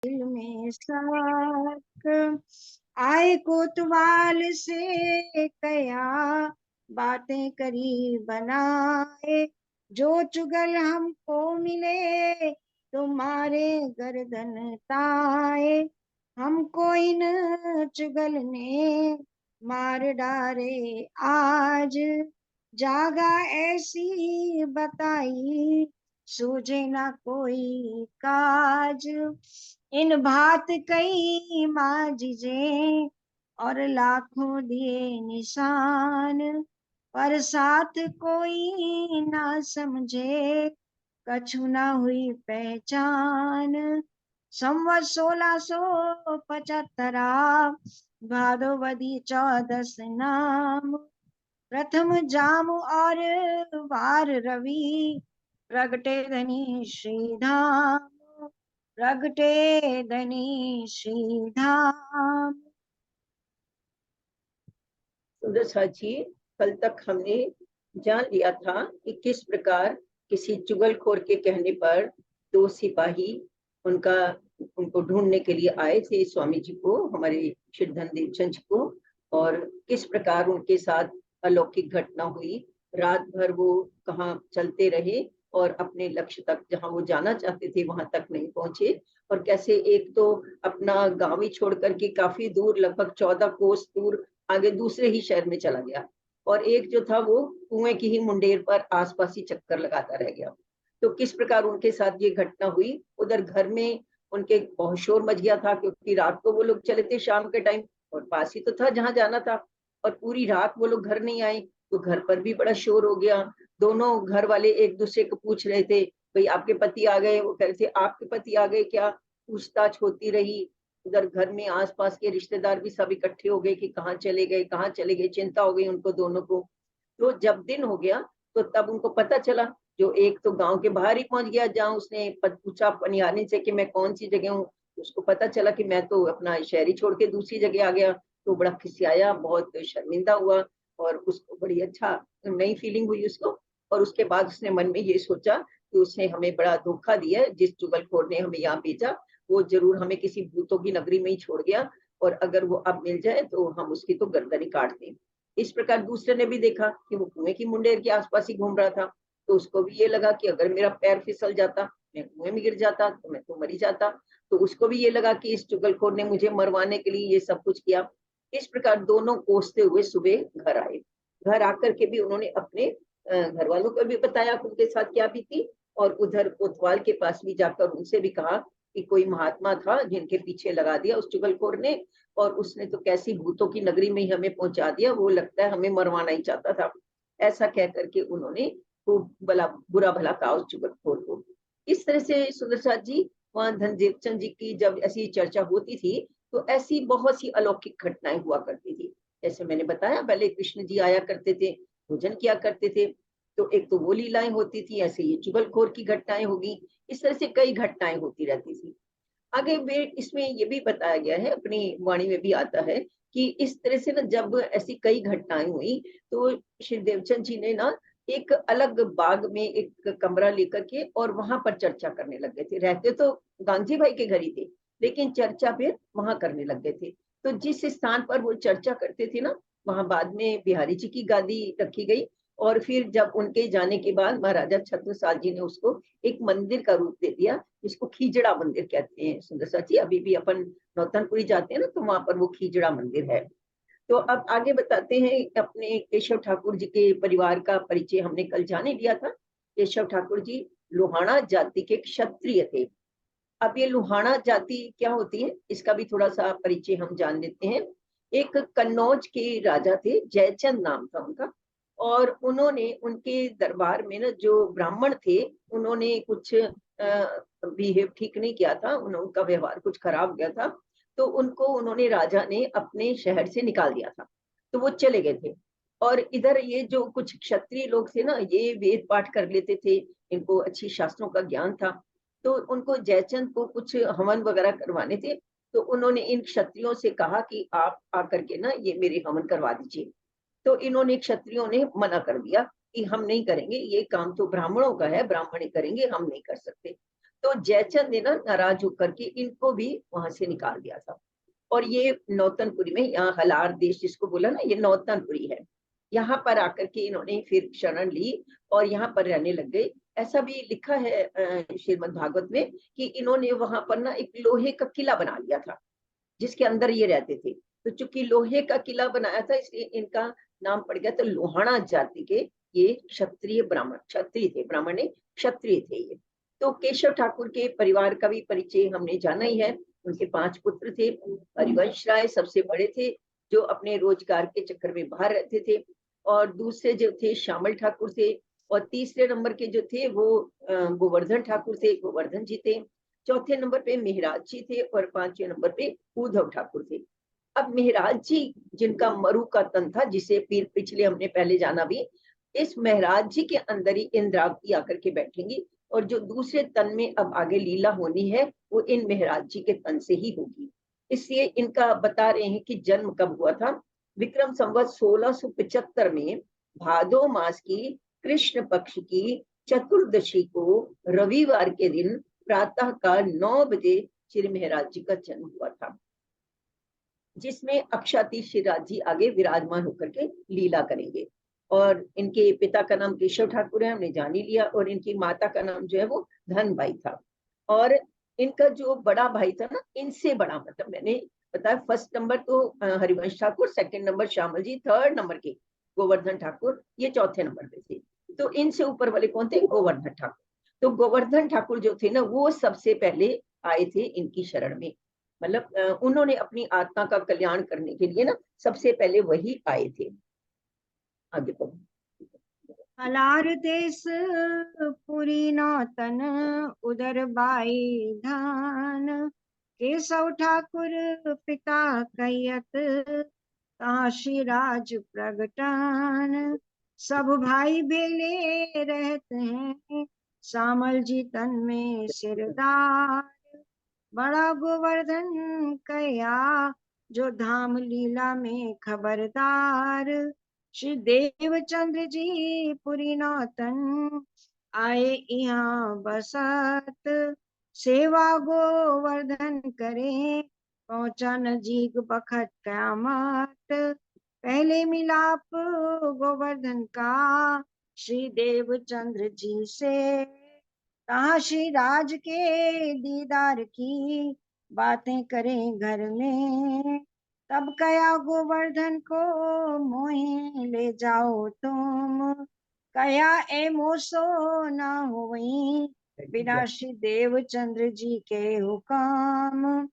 दिल में शक आए कोतवाल से कया बातें करी बनाए, जो चुगल हमको मिले तुम्हारे गर्दन ताए, हमको इन चुगल ने मार डाले आज, जागा ऐसी बताई सूझे ना कोई काज, इन भात कई माजिजे और लाखों दिए निशान, पर साथ कोई ना समझे कछु ना हुई पहचान। संवत 1675 भादोवदी 14 नाम, प्रथम जाम और वार रवि प्रगटे धनी श्रीधाम, प्रगटे धनी श्रीधाम। सुंदर साची, कल तक हमने जान लिया था कि किस प्रकार किसी चुगलखोर के कहने पर दो सिपाही उनको ढूंढने के लिए आए थे स्वामी जी को, हमारे श्री धनदेव चंद जी को, और किस प्रकार उनके साथ अलौकिक घटना हुई। रात भर वो कहाँ चलते रहे और अपने लक्ष्य तक, जहां वो जाना चाहते थे वहां तक नहीं पहुंचे, और कैसे एक तो अपना गांव ही छोड़ करके काफी दूर, लगभग 14 कोस दूर आगे दूसरे ही शहर में चला गया, और एक जो था वो कुएं की ही मुंडेर पर आसपास ही चक्कर लगाता रह गया। तो किस प्रकार उनके साथ ये घटना हुई। उधर घर में उनके बहुत शोर मच गया था, क्योंकि रात को वो लोग चले थे शाम के टाइम, और पास ही तो था जहां जाना था, और पूरी रात वो लोग घर नहीं आए, तो घर पर भी बड़ा शोर हो गया। दोनों घर वाले एक दूसरे को पूछ रहे थे, भाई आपके पति आ गए? वो कह रहे थे आपके पति आ गए क्या? पूछताछ होती रही। उधर घर में आसपास के रिश्तेदार भी सब इकट्ठे हो गए कि कहाँ चले गए, कहाँ चले गए, चिंता हो गई उनको दोनों को। तो जब दिन हो गया तो तब उनको पता चला, जो एक तो गांव के बाहर ही पहुंच गया जहां उसने पूछा पनियानी से कि मैं कौन सी जगह हूँ, उसको पता चला कि मैं तो अपना शहरी छोड़ के दूसरी जगह आ गया। तो बड़ा खिसियाया, बहुत शर्मिंदा हुआ, और उसको बड़ी अच्छा नई फीलिंग हुई उसको। और उसके बाद उसने मन में ये सोचा कि उसने हमें बड़ा धोखा दिया, जिस चुगलखोर ने हमें यहाँ भेजा वो जरूर हमें किसी भूतों की नगरी में ही छोड़ गया, और अगर वो अब मिल जाए तो हम उसकी तो गर्दन ही काट दें। इस प्रकार दूसरे ने भी देखा कि वो कुएं की मुंडेर के आसपास ही घूम रहा था, तो उसको भी ये लगा कि अगर मेरा पैर फिसल जाता, मैं कुएं में गिर जाता, तो मैं तो मरी जाता। तो उसको भी ये लगा कि इस चुगलखोर ने मुझे मरवाने के लिए ये सब कुछ किया। इस प्रकार दोनों कोसते हुए सुबह घर आए। घर आकर के भी उन्होंने अपने घर वालों को भी बताया कि उनके साथ क्या बीती, और उधर कोतवाल के पास भी जाकर उनसे भी कहा कि कोई महात्मा था जिनके पीछे लगा दिया उस चुगलखोर ने, और उसने तो कैसी भूतों की नगरी में ही हमें पहुंचा दिया, वो लगता है हमें मरवाना ही चाहता था। ऐसा कह करके उन्होंने खूब भला बुरा भला कहा उस चुगलखोर को। इस तरह से सुंदर साथ जी, वहां धनदेव चंद जी की जब ऐसी चर्चा होती थी तो ऐसी बहुत सी अलौकिक घटनाएं हुआ करती थी। जैसे मैंने बताया, पहले कृष्ण जी आया करते थे, भोजन किया करते थे, तो एक तो वो लीलाएं होती थी, ऐसे ये चुगलखोर की घटनाएं होगी। इस तरह से कई घटनाएं होती रहती थी। आगे इसमें ये भी बताया गया है, अपनी वाणी में भी आता है कि इस तरह से ना जब ऐसी कई घटनाएं हुई तो श्री देवचंद जी ने ना एक अलग बाग में एक कमरा लेकर के और वहां पर चर्चा करने लग गए थे। रहते तो गांधी भाई के घर ही थे, लेकिन चर्चा फिर वहां करने लग गए थे। तो जिस स्थान पर वो चर्चा करते थे ना, वहां बाद में बिहारी जी की गादी रखी गई, और फिर जब उनके जाने के बाद महाराजा छत्रसाल जी ने उसको एक मंदिर का रूप दे दिया, जिसको खीजड़ा मंदिर कहते हैं। सुंदर साची, अभी भी अपन नौतनपुरी जाते हैं ना, तो वहां पर वो खीजड़ा मंदिर है। तो अब आगे बताते हैं, अपने केशव ठाकुर जी के परिवार का परिचय हमने कल जाने लिया था। केशव ठाकुर जी लोहाना जाति के क्षत्रिय थे। अब ये लोहाना जाति क्या होती है, इसका भी थोड़ा सा परिचय हम जान लेते हैं। एक कन्नौज के राजा थे, जयचंद नाम था उनका, और उन्होंने उनके दरबार में ना जो ब्राह्मण थे, उन्होंने कुछ बिहेव ठीक नहीं किया था, उनका व्यवहार कुछ खराब गया था, तो उनको उन्होंने, राजा ने अपने शहर से निकाल दिया था। तो वो चले गए थे, और इधर ये जो कुछ क्षत्रिय लोग थे ना, ये वेद पाठ कर लेते थे, इनको अच्छी शास्त्रों का ज्ञान था, तो उनको जयचंद को कुछ हवन वगैरह करवाने थे। तो उन्होंने इन क्षत्रियों से कहा कि आप आकर के ना ये मेरे हवन करवा दीजिए। तो इन्होंने, क्षत्रियों ने मना कर दिया कि हम नहीं करेंगे, ये काम तो ब्राह्मणों का है, ब्राह्मण ही करेंगे, हम नहीं कर सकते। तो जयचंद ने ना नाराज होकर के इनको भी वहां से निकाल दिया था। और ये नौतनपुरी में, यहाँ हलार देश जिसको बोला ना, ये नौतनपुरी है, यहाँ पर आकर के इन्होंने फिर शरण ली और यहाँ पर रहने लग गए। ऐसा भी लिखा है श्रीमद् भागवत में कि इन्होंने वहां पर ना एक लोहे का किला बना लिया था जिसके अंदर ये रहते थे। तो चूंकि लोहे का किला बनाया था इसलिए इनका नाम पड़ गया। तो लोहाना जाति के ये क्षत्रिय ब्राह्मण, क्षत्रिय थे, ब्राह्मण ने क्षत्रिय थे ये। तो केशव ठाकुर के परिवार का भी परिचय हमने जाना ही है। उनके 5 पुत्र थे। हरिवंश राय सबसे बड़े थे, जो अपने रोजगार के चक्कर में बाहर रहते थे। और दूसरे जो थे श्यामल ठाकुर थे। और तीसरे नंबर के जो थे वो गोवर्धन ठाकुर थे, गोवर्धन जी थे। चौथे नंबर पे मेहराज जी थे और 5वें नंबर पे उद्धव ठाकुर थे। अब मेहराज जी जिनका मरु का तन था, जिसे पिछले हमने पहले जाना भी, इस मेहराज जी के अंदर ही इंद्रावती आकर के बैठेंगी। और जो दूसरे तन में अब आगे लीला होनी है वो इन मेहराज जी के तन से ही होगी। इसलिए इनका बता रहे हैं कि जन्म कब हुआ था। विक्रम संवत 1675 में भादो मास की कृष्ण पक्ष की चतुर्दशी को रविवार के दिन प्रातः काल 9 बजे श्री मेहराज जी का जन्म हुआ था, जिसमें अक्षाती श्रीराज जी आगे विराजमान होकर के लीला करेंगे। और इनके पिता का नाम केशव ठाकुर है, हमने जान ही लिया। और इनकी माता का नाम जो है वो धनबाई था। और इनका जो बड़ा भाई था ना, इनसे बड़ा, मतलब मैंने बताया फर्स्ट नंबर तो हरिवंश ठाकुर, सेकंड नंबर श्यामल जी, थर्ड नंबर के गोवर्धन ठाकुर, ये चौथे नंबर पे थे। तो इनसे ऊपर वाले कौन थे? गोवर्धन ठाकुर। तो गोवर्धन ठाकुर जो थे ना, वो सबसे पहले आए थे इनकी शरण में। मतलब उन्होंने अपनी आत्मा का कल्याण करने के लिए ना सबसे पहले वही आए थे। आगे तो हलार देश पुरी नौतन उदर बाई धान, केशव ठाकुर पिता कैयत काशी राज प्रगटान। सब भाई बेले रहते हैं, सामल जी तन में सिरदार। बड़ा गोवर्धन कया जो धाम लीला में खबरदार। श्री देवचंद्र जी पुरी नौतन आए यहाँ बसत, सेवा गोवर्धन करे पहुंचा नजीक बखत कयामत। पहले मिलाप गोवर्धन का श्री देवचंद्र जी से, कहा श्री राज के दीदार की बातें करें घर में। तब कया गोवर्धन को मोहे ले जाओ तुम, कया ए मोसो ना होई बिना श्री देवचंद्र जी के हुक्म।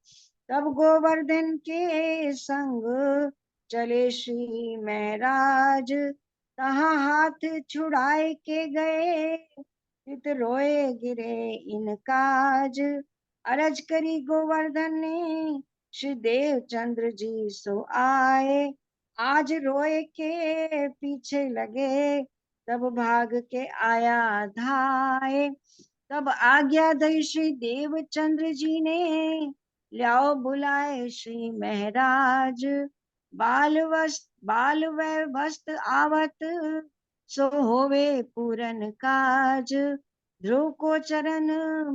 तब गोवर्धन के संग चले श्री महराज, कहा हाथ छुड़ाए के गए चित रोए गिरे इनकाज। अरज करी गोवर्धन ने श्री देवचंद्र जी सो आए, आज रोए के पीछे लगे तब भाग के आया धाए। तब आज्ञा दई श्री देवचंद्र जी ने लाओ बुलाए श्री महराज। बाल वै वस्त आवत सो होवे पूरन काज। ध्रुव को चरण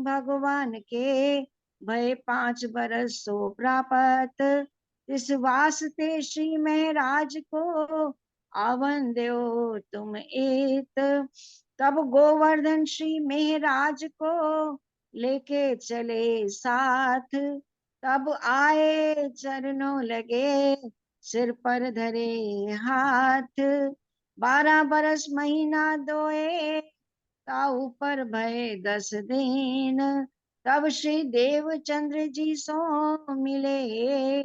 भगवान के भय 5 बरस सो प्रापत। इस वास्ते श्री महराज को आवन दो तुम एत। तब गोवर्धन श्री महराज को लेके चले साथ, तब आए चरणों लगे सिर पर धरे हाथ। 12 बरस महीना दोए ता ऊपर भय 10 दिन, तब श्री देवचंद्र जी सो मिले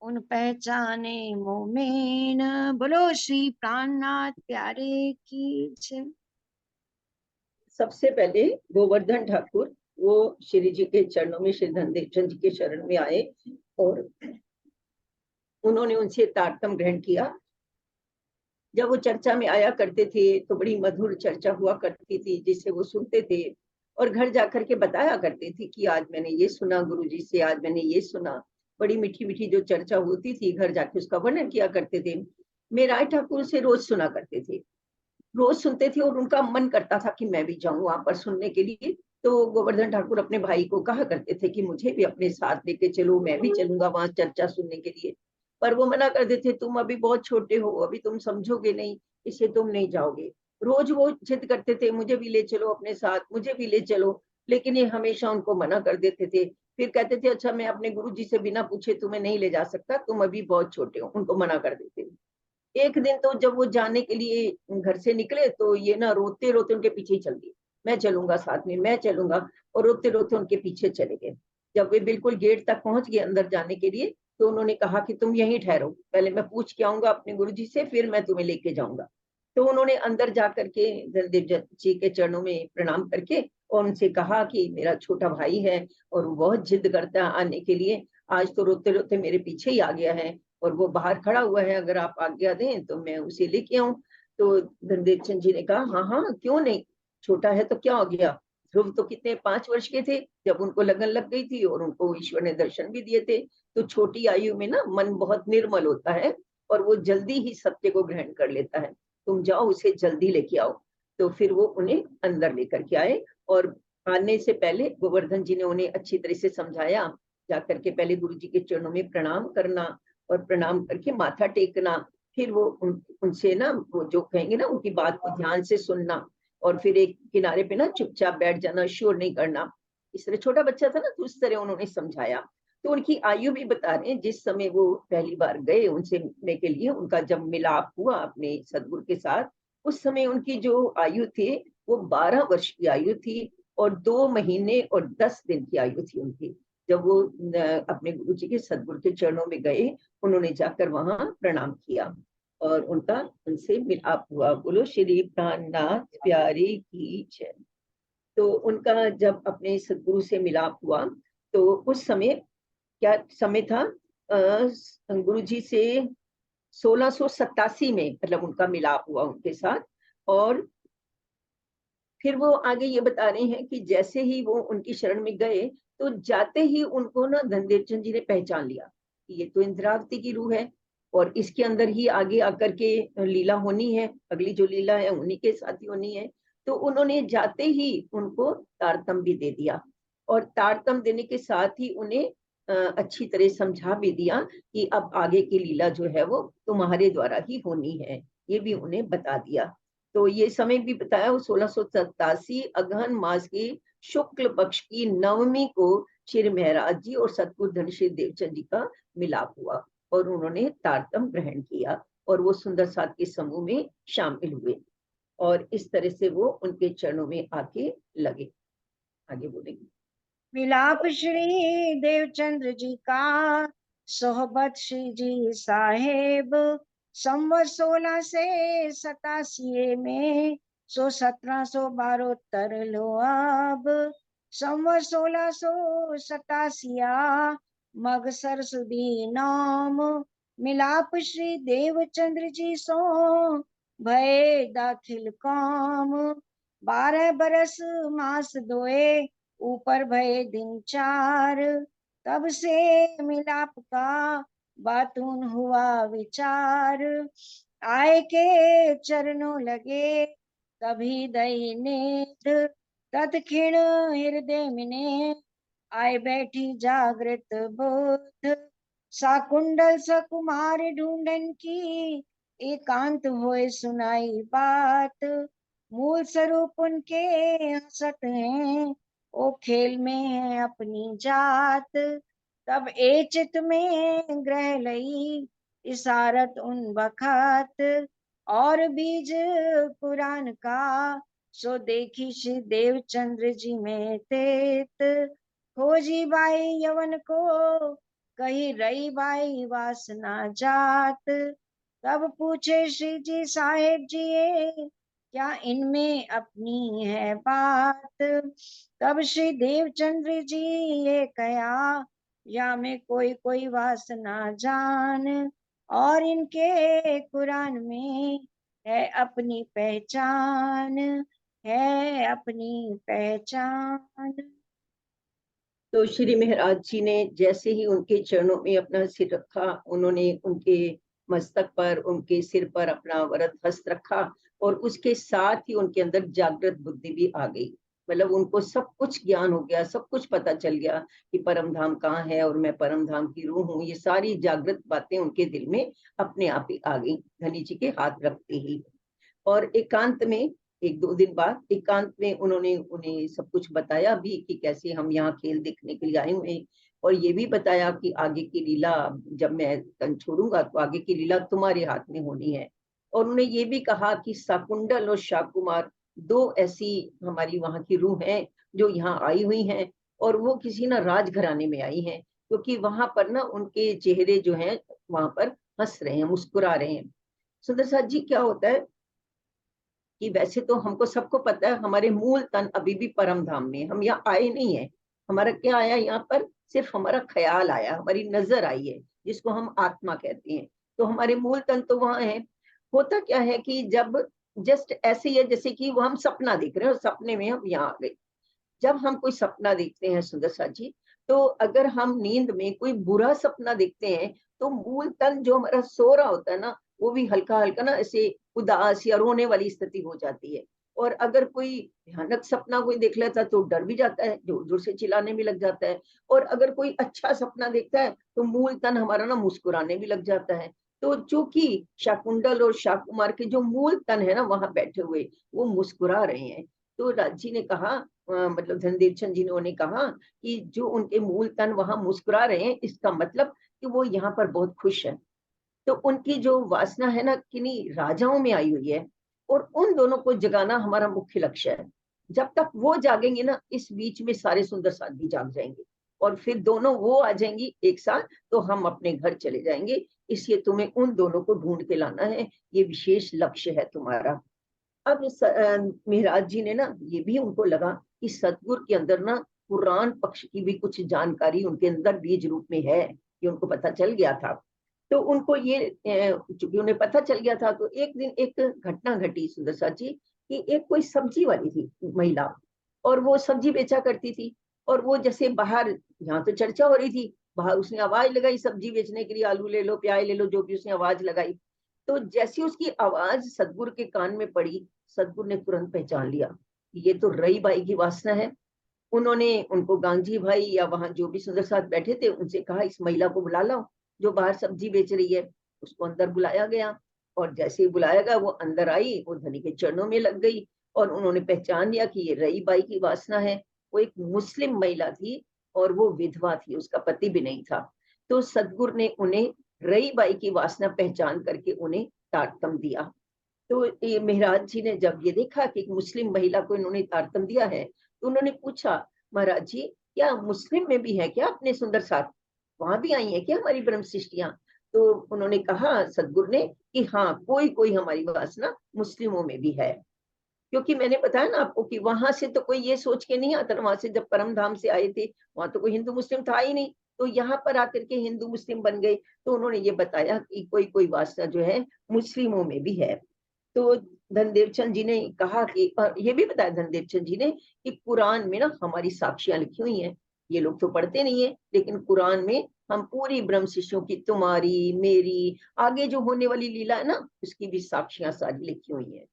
उन पहचाने मोमेन। बोलो श्री प्राणनाथ प्यारे की जय। सबसे पहले गोवर्धन ठाकुर वो श्री जी के चरणों में, श्री धनदेव जी के शरण में आए और उन्होंने उनसे तारतम ग्रहण किया। जब वो चर्चा में आया करते थे तो बड़ी मधुर चर्चा हुआ करती थी जिसे वो सुनते थे और घर जाकर के बताया करते थे कि आज मैंने ये सुना गुरुजी से, आज मैंने ये सुना। बड़ी मीठी मीठी जो चर्चा होती थी घर जाके उसका वर्णन किया करते थे। मेराय ठाकुर से रोज सुना करते थे, रोज सुनते थे और उनका मन करता था कि मैं भी जाऊं वहां पर सुनने के लिए। तो गोवर्धन ठाकुर अपने भाई को कहा करते थे कि मुझे भी अपने साथ लेके चलो, मैं भी चलूंगा वहां चर्चा सुनने के लिए। पर वो मना कर देते, तुम अभी बहुत छोटे हो, अभी तुम समझोगे नहीं, इससे तुम नहीं जाओगे। रोज वो जिद करते थे, मुझे भी ले चलो अपने साथ, मुझे भी ले चलो, लेकिन ये हमेशा उनको मना कर देते थे। फिर कहते थे, अच्छा मैं अपने गुरुजी से बिना पूछे तुम्हें नहीं ले जा सकता, तुम अभी बहुत छोटे हो, उनको मना कर देते थे। एक दिन तो जब वो जाने के लिए घर से निकले, तो ये ना रोते रोते उनके पीछे ही चल दिए, मैं चलूंगा साथ में, मैं चलूंगा। और रोते रोते उनके पीछे चले गए। जब वे बिल्कुल गेट तक पहुंच गए अंदर जाने के लिए, तो उन्होंने कहा कि तुम यहीं ठहरो, पहले मैं पूछ के आऊंगा अपने गुरुजी से, फिर मैं तुम्हें लेके जाऊंगा। तो उन्होंने अंदर जा करके धनदेव जी के चरणों में प्रणाम करके और उनसे कहा कि मेरा छोटा भाई है और वो बहुत जिद करता है आने के लिए, आज तो रोते रोते मेरे पीछे ही आ गया है और वो बाहर खड़ा हुआ है, अगर आप आज्ञा दें तो मैं उसे लेके आऊं। तो धनदेव चंद जी ने कहा, हाँ हाँ क्यों नहीं, छोटा है तो क्या हो गया। ध्रुव तो कितने 5 वर्ष के थे जब उनको लगन लग गई थी और उनको ईश्वर ने दर्शन भी दिए थे। तो छोटी आयु में ना मन बहुत निर्मल होता है और वो जल्दी ही सत्य को ग्रहण कर लेता है, तुम जाओ उसे जल्दी लेके आओ। तो फिर वो उन्हें अंदर लेकर के आए और आने से पहले गोवर्धन जी ने उन्हें अच्छी तरह से समझाया, जाकर के पहले गुरु जी के चरणों में प्रणाम करना और प्रणाम करके माथा टेकना, फिर वो उनसे ना वो जो कहेंगे ना उनकी बात को ध्यान से सुनना और फिर एक किनारे पे ना चुपचाप बैठ जाना, शोर नहीं करना। इस तरह छोटा बच्चा था ना, तो उस तरह उन्होंने समझाया। तो उनकी आयु भी बता रहे हैं, जिस समय वो पहली बार गए उनसे मिलने के लिए, उनका जब मिलाप हुआ अपने सदगुरु के साथ, उस समय उनकी जो आयु थी वो 12 वर्ष की आयु थी और 2 महीने और 10 दिन की आयु थी उनकी। जब वो अपने गुरु जी के सदगुरु के चरणों में गए, उन्होंने जाकर वहां प्रणाम किया और उनका उनसे मिलाप हुआ। बोलो श्री प्राणनाथ प्यारे की जय। तो उनका जब अपने सदगुरु से मिलाप हुआ, तो उस समय क्या समय था, गुरु जी से 1687 में मतलब उनका मिलाप हुआ उनके साथ। और फिर वो आगे ये बता रहे हैं कि जैसे ही वो उनकी शरण में गए, तो जाते ही उनको ना धनदेव चंद जी ने पहचान लिया कि ये तो इंद्रावती की रूह है और इसके अंदर ही आगे आकर के लीला होनी है, अगली जो लीला है उन्हीं के साथ ही होनी है। तो उन्होंने जाते ही उनको तारतम भी दे दिया और तारतम देने के साथ ही उन्हें अच्छी तरह समझा भी दिया कि अब आगे की लीला जो है वो तुम्हारे द्वारा ही होनी है, ये भी उन्हें बता दिया। तो ये समय भी बताया, वो 1687 अगहन मास की शुक्ल पक्ष की नवमी को श्री महाराज जी और सतगुरु धन श्री देवचंद जी का मिलाप हुआ और उन्होंने तारतम ग्रहण किया और वो सुंदर साथ के समूह में शामिल हुए और इस तरह से वो उनके चरणों में आके लगे। आगे बोलेंगे। मिलाप श्री देवचंद्र जी का सोहबत श्री जी साहेब संवत 1687 में 1712 लो अब संवत 1687 मग सरस्वती नाम मिलाप श्री देवचंद्र जी सो भय दाखिल काम 12 बरस मास दोए ऊपर भय दिन 4 तब से मिलाप का बातून हुआ विचार आए के चरणों लगे तभी दई नेत तत्क्षण हृदय मिने आए बैठी जागृत बोध साकुंडल सकुमार ढूंढन की एकांत होए सुनाई बात मूल स्वरूप उनके हंसत हैं ओ खेल में है अपनी जात तब ए चित में ग्रह लई इशारत उन बखात और बीज पुराण का सो देखी श्री देवचंद्र जी में तेत खोजी बाई यवन को कही रही बाई वासना जात तब पूछे श्री जी साहेब जी क्या इनमें अपनी है बात तब श्री देवचंद्र जी ये कया या में कोई कोई वासना जान और इनके कुरान में है अपनी पहचान है अपनी पहचान। तो श्री महाराज जी ने जैसे ही उनके चरणों में अपना सिर रखा, उन्होंने उनके मस्तक पर, उनके सिर पर अपना वरद हस्त रखा और उसके साथ ही उनके अंदर जागृत बुद्धि भी आ गई। मतलब उनको सब कुछ ज्ञान हो गया, सब कुछ पता चल गया कि परम धाम कहाँ है और मैं परम धाम की रूह हूँ। ये सारी जागृत बातें उनके दिल में अपने आप ही आ गई धनी जी के हाथ रखते ही। और एकांत में, एक दो दिन बाद एकांत में उन्होंने उन्हें सब कुछ बताया भी कि कैसे हम यहाँ खेल देखने के लिए आए हुए हैं, और ये भी बताया कि आगे की लीला, जब मैं तन छोड़ूंगा तो आगे की लीला तुम्हारे हाथ में होनी है। और उन्होंने ये भी कहा कि शाकुंडल और शाकुमार दो ऐसी हमारी वहां की रूह हैं जो यहाँ आई हुई हैं, और वो किसी ना राजघराने में आई हैं, क्योंकि वहां पर ना उनके चेहरे जो हैं वहां पर हंस रहे हैं, मुस्कुरा रहे हैं। सुंदर साथ जी, क्या होता है कि वैसे तो हमको सबको पता है हमारे मूल तन अभी भी परम धाम में, हम यहाँ आए नहीं है। हमारा क्या आया यहाँ पर, सिर्फ हमारा ख्याल आया, हमारी नजर आई है, जिसको हम आत्मा कहते हैं। तो हमारे मूल तन तो वहां है। होता क्या है कि जब जस्ट ऐसे ही है जैसे कि वो हम सपना देख रहे हैं और सपने में हम यहाँ आ गए। जब हम कोई सपना देखते हैं सुंदर सा जी, तो अगर हम नींद में कोई बुरा सपना देखते हैं तो मूल तन जो हमारा सो रहा होता है ना, वो भी हल्का हल्का ना ऐसे उदास या रोने वाली स्थिति हो जाती है। और अगर कोई भयानक सपना कोई देख लेता है तो डर भी जाता है, जोर जोर से चिल्लाने भी लग जाता है। और अगर कोई अच्छा सपना देखता है तो मूल तन हमारा ना मुस्कुराने भी लग जाता है। तो चूंकि शाकुंडल और शाकुमार के जो मूल तन है ना वहां बैठे हुए, वो मुस्कुरा रहे हैं। तो राजी ने कहा, मतलब धनदेव चंद जी ने कहा कि जो उनके मूल तन वहां मुस्कुरा रहे हैं, इसका मतलब कि वो यहाँ पर बहुत खुश है। तो उनकी जो वासना है ना किन्हीं राजाओं में आई हुई है, और उन दोनों को जगाना हमारा मुख्य लक्ष्य है। जब तक वो जागेंगे ना, इस बीच में सारे सुंदर साथ भी जाग जाएंगे, और फिर दोनों वो आ जाएंगी एक साथ, तो हम अपने घर चले जाएंगे। इसलिए तुम्हें उन दोनों को ढूंढ के लाना है, ये विशेष लक्ष्य है तुम्हारा। अब मेहराज जी ने ना, ये भी उनको लगा कि सतगुरु के अंदर ना पुराण पक्ष की भी कुछ जानकारी उनके अंदर बीज रूप में है, ये उनको पता चल गया था। तो उनको ये चूंकि उन्हें पता चल गया था, तो एक दिन एक घटना घटी सुंदर सा जी, कि एक कोई सब्जी वाली थी महिला, और वो सब्जी बेचा करती थी। और वो जैसे बाहर, यहाँ तो चर्चा हो रही थी, बाहर उसने आवाज लगाई सब्जी बेचने के लिए, आलू ले लो, प्याज ले लो, जो भी उसने आवाज लगाई। तो जैसी उसकी आवाज सदगुरु के कान में पड़ी, सदगुरु ने तुरंत पहचान लिया कि ये तो रई बाई की वासना है। उन्होंने उनको गांधी भाई या वहां जो भी सुंदर साथ बैठे थे उनसे कहा, इस महिला को बुला लाओ जो बाहर सब्जी बेच रही है। उसको अंदर बुलाया गया, और जैसे ही बुलाया गया वो अंदर आई, वो धनी के चरणों में लग गई, और उन्होंने पहचान लिया कि ये रई बाई की वासना है। वो एक मुस्लिम महिला थी, और वो विधवा थी, उसका पति भी नहीं था। तो सदगुरु ने उन्हें रई बाई की वासना पहचान करके उन्हें तारतम दिया। तो ये मेहराज जी ने जब ये देखा कि एक मुस्लिम महिला को इन्होंने तारतम दिया है, तो उन्होंने पूछा, महाराज जी क्या मुस्लिम में भी है क्या अपने सुंदर साथ, वहां भी आई है क्या हमारी ब्रह्म सृष्टियां? तो उन्होंने कहा सदगुरु ने कि हाँ, कोई कोई हमारी वासना मुस्लिमों में भी है। क्योंकि मैंने बताया ना आपको कि वहां से तो कोई ये सोच के नहीं आता ना, वहां से जब परम धाम से आए थे वहां तो कोई हिंदू मुस्लिम था ही नहीं, तो यहाँ पर आकर के हिंदू मुस्लिम बन गए। तो उन्होंने ये बताया कि कोई कोई वासना जो है मुस्लिमों में भी है। तो धनदेव चंद जी ने कहा कि, और ये भी बताया धनदेव चंद जी ने कि कुरान में ना हमारी साक्षियां लिखी हुई हैं। ये लोग तो पढ़ते नहीं है, लेकिन कुरान में हम पूरी ब्रह्म शिष्यों की, तुम्हारी मेरी आगे जो होने वाली लीला है ना, उसकी भी साक्षियां सारी लिखी हुई है।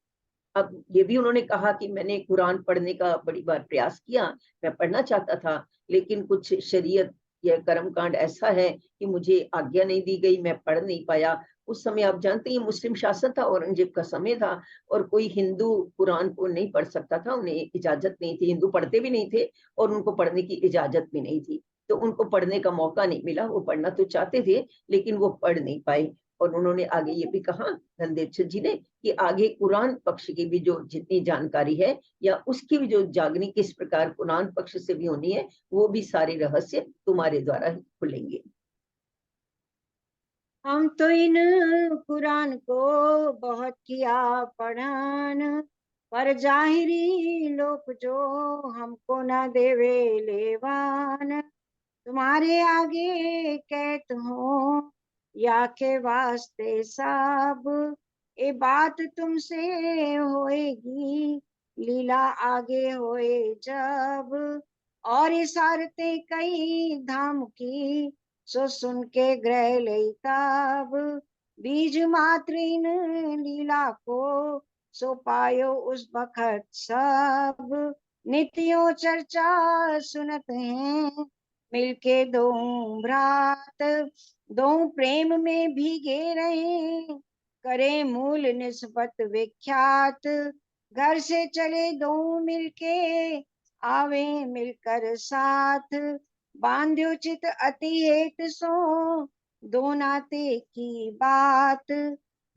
अब ये भी उन्होंने कहा कि मैंने कुरान पढ़ने का बड़ी बार प्रयास किया, मैं पढ़ना चाहता था, लेकिन कुछ शरीयत या कर्मकांड ऐसा है कि मुझे आज्ञा नहीं दी गई, मैं पढ़ नहीं पाया। उस समय आप जानते हैं मुस्लिम शासन था, औरंगजेब का समय था, और कोई हिंदू कुरान को नहीं पढ़ सकता था, उन्हें इजाजत नहीं थी, हिंदू पढ़ते भी नहीं थे, और उनको पढ़ने की इजाजत भी नहीं थी। तो उनको पढ़ने का मौका नहीं मिला, वो पढ़ना तो चाहते थे लेकिन वो पढ़ नहीं पाए। और उन्होंने आगे ये भी कहा धनदेव जी ने कि आगे कुरान पक्ष की भी जो जितनी जानकारी है, या उसकी भी जो जागनी किस प्रकार कुरान पक्ष से भी होनी है, वो भी सारे रहस्य तुम्हारे द्वारा ही खुलेंगे। हम तो इन कुरान को बहुत किया पढ़न, पर जाहिरी लोग जो हमको न देवे लेवान। तुम्हारे आगे कहत हो या के वास्ते सब, ये बात तुमसे होएगी लीला आगे होए जब। और इशारते कई धाम की सो सुन के ग्रह लेताब, बीज मात्र इन लीला को सो पायो उस बखत सब। नित्यों चर्चा सुनत हैं, मिलके दो भ्रात, दो प्रेम में भीगे रहे, करे मूल निस्बत विख्यात। घर से चले दो मिलके, आवे मिलकर साथ, बांध्यो चित अति हेत सो, दो नाते की बात।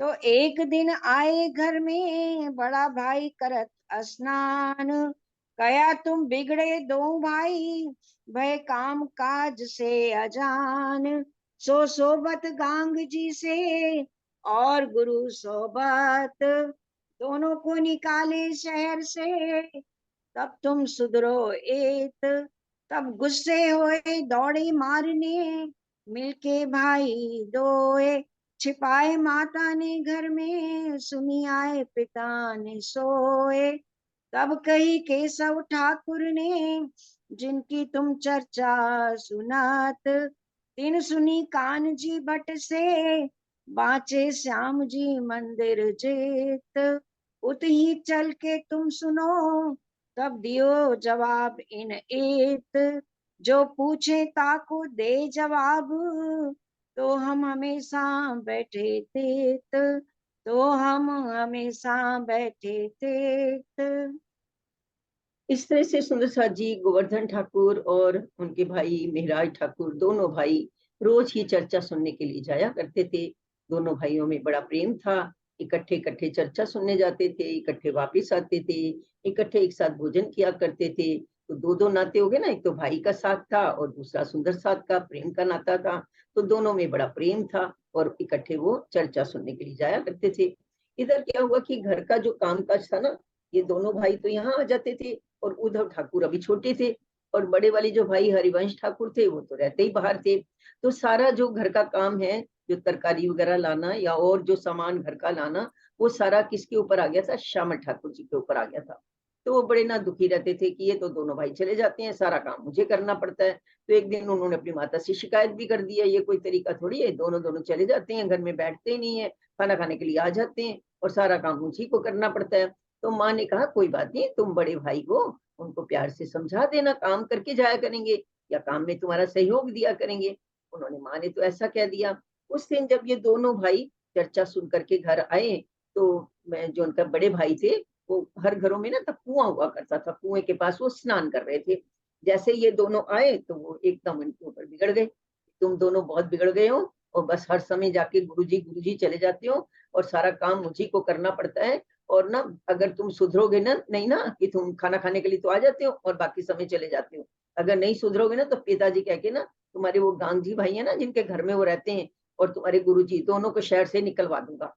तो एक दिन आए घर में, बड़ा भाई करत स्नान, कया तुम बिगड़े दो भाई, भय काम काज से अजान। सो सोबत गांग जी से, और गुरु सोबत, दोनों को निकाले शहर से, तब तुम सुधरो एत। तब गुस्से होए दौड़े मारने, मिलके भाई दोए, छिपाए माता ने घर में, सुनी आए पिता ने सोए। तब कही केशव ठाकुर ने, जिनकी तुम चर्चा सुनात, तिन सुनी कान जी भट्ट से, बाँचे श्याम जी मंदिर जेत। उत ही चल के तुम सुनो, तब दियो जवाब इन एत। जो पूछे ताको दे जवाब, तो हम हमेशा बैठे तेत, तो हम हमेशा बैठे तेत। इस तरह से सुंदर साथ जी, गोवर्धन ठाकुर और उनके भाई मेहराज ठाकुर, दोनों भाई रोज ही चर्चा सुनने के लिए जाया करते थे। दोनों भाइयों में बड़ा प्रेम था। इकट्ठे इकट्ठे चर्चा सुनने जाते थे, इकट्ठे वापिस आते थे, इकट्ठे एक साथ भोजन किया करते थे। तो दो दो नाते हो गए ना, एक तो भाई का साथ था और दूसरा सुंदर साथ का प्रेम का नाता था। तो दोनों में बड़ा प्रेम था और इकट्ठे वो चर्चा सुनने के लिए जाया करते थे। इधर क्या हुआ कि घर का जो कामकाज था ना, ये दोनों भाई तो यहाँ आ जाते थे और उद्धव ठाकुर अभी छोटे थे, और बड़े वाले जो भाई हरिवंश ठाकुर थे वो तो रहते ही बाहर थे। तो सारा जो घर का काम है, जो तरकारी वगैरह लाना या और जो सामान घर का लाना, वो सारा किसके ऊपर आ गया था? श्यामल ठाकुर जी के ऊपर आ गया था। तो वो बड़े ना दुखी रहते थे कि ये तो दोनों भाई चले जाते हैं, सारा काम मुझे करना पड़ता है। तो एक दिन उन्होंने अपनी माता से शिकायत भी कर दी है, ये कोई तरीका थोड़ी है, दोनों दोनों चले जाते हैं, घर में बैठते ही नहीं है, खाना खाने के लिए आ जाते हैं और सारा काम मुझी को करना पड़ता है। तो माँ ने कहा कोई बात नहीं, तुम बड़े भाई को उनको प्यार से समझा देना, काम करके जाया करेंगे या काम में तुम्हारा सहयोग दिया करेंगे। उन्होंने, माँ ने तो ऐसा कह दिया। उस दिन जब ये दोनों भाई चर्चा सुन करके घर आए, तो मैं जो उनका बड़े भाई थे, वो हर घरों में ना तब कुआं हुआ करता था, कुएं के पास वो स्नान कर रहे थे। जैसे ये दोनों आए तो वो एकदम उनके ऊपर बिगड़ गए, तुम दोनों बहुत बिगड़ गए हो और बस हर समय जाके गुरुजी चले जाते हो और सारा काम मुझी को करना पड़ता है। और ना अगर तुम सुधरोगे ना, नहीं ना कि तुम खाना खाने के लिए तो आ जाते हो और बाकी समय चले जाते हो, अगर नहीं सुधरोगे ना तो पिताजी कह के ना तुम्हारे वो गांधी भाई है ना जिनके घर में वो रहते हैं और तुम्हारे गुरुजी दोनों को शहर से निकलवा दूंगा।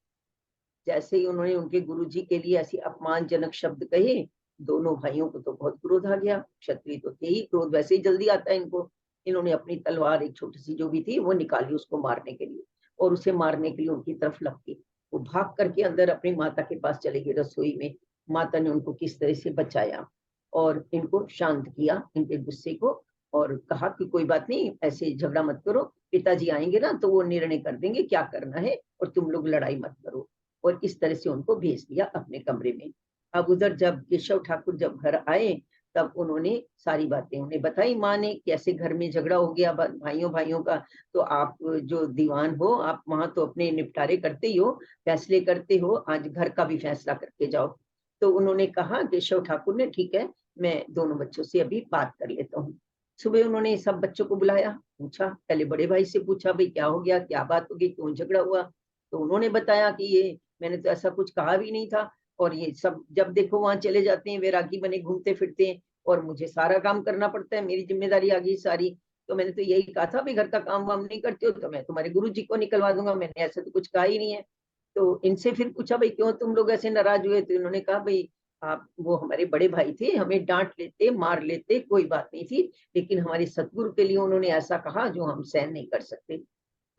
जैसे ही उन्होंने उनके गुरुजी के लिए ऐसी अपमानजनक शब्द कहे, दोनों भाइयों को तो बहुत क्रोध आ गया। क्षत्रिय तो थे ही, क्रोध वैसे ही जल्दी आता है इनको। इन्होंने अपनी तलवार एक छोटी सी जो भी थी वो निकाली उसको मारने के लिए, और उसे मारने के लिए उनकी तरफ लपकी। वो भाग करके अंदर अपनी माता के पास चले गए रसोई में। माता ने उनको किस तरह से बचाया और इनको शांत किया, इनके गुस्से को, और कहा कि कोई बात नहीं, ऐसे झगड़ा मत करो, पिताजी आएंगे ना तो वो निर्णय कर देंगे क्या करना है, और तुम लोग लड़ाई मत करो। और इस तरह से उनको भेज दिया अपने कमरे में। अब उधर जब केशव ठाकुर जब घर आए, तब उन्होंने सारी बातें उन्हें बताई। माँ ने कैसे घर में झगड़ा हो गया भाइयों भाइयों का, तो आप जो दीवान हो, आप वहां तो अपने निपटारे करते ही हो, फैसले करते हो, आज घर का भी फैसला करके जाओ। तो उन्होंने कहा, केशव ठाकुर ने, ठीक है, मैं दोनों बच्चों से अभी बात कर लेता हूँ। सुबह उन्होंने सब बच्चों को बुलाया, पूछा, पहले बड़े भाई से पूछा, भाई क्या हो गया, क्या बात हो गई, क्यों झगड़ा हुआ। तो उन्होंने बताया कि ये मैंने तो ऐसा कुछ कहा भी नहीं था, और ये सब जब देखो वहां चले जाते हैं, वैरागी बने घूमते फिरते हैं और मुझे सारा काम करना पड़ता है, मेरी जिम्मेदारी आ गई सारी। तो मैंने तो यही कहा था, भी घर का काम वाम नहीं करते हो तो मैं तुम्हारे गुरु जी को निकलवा दूंगा, मैंने ऐसा तो कुछ कहा ही नहीं है। तो इनसे फिर पूछा, भाई क्यों तुम लोग ऐसे नाराज हुए? तो इन्होंने कहा, भाई आप, वो हमारे बड़े भाई थे, हमें डांट लेते मार लेते कोई बात नहीं थी, लेकिन हमारे सतगुरु के लिए उन्होंने ऐसा कहा जो हम सहन नहीं कर सकते।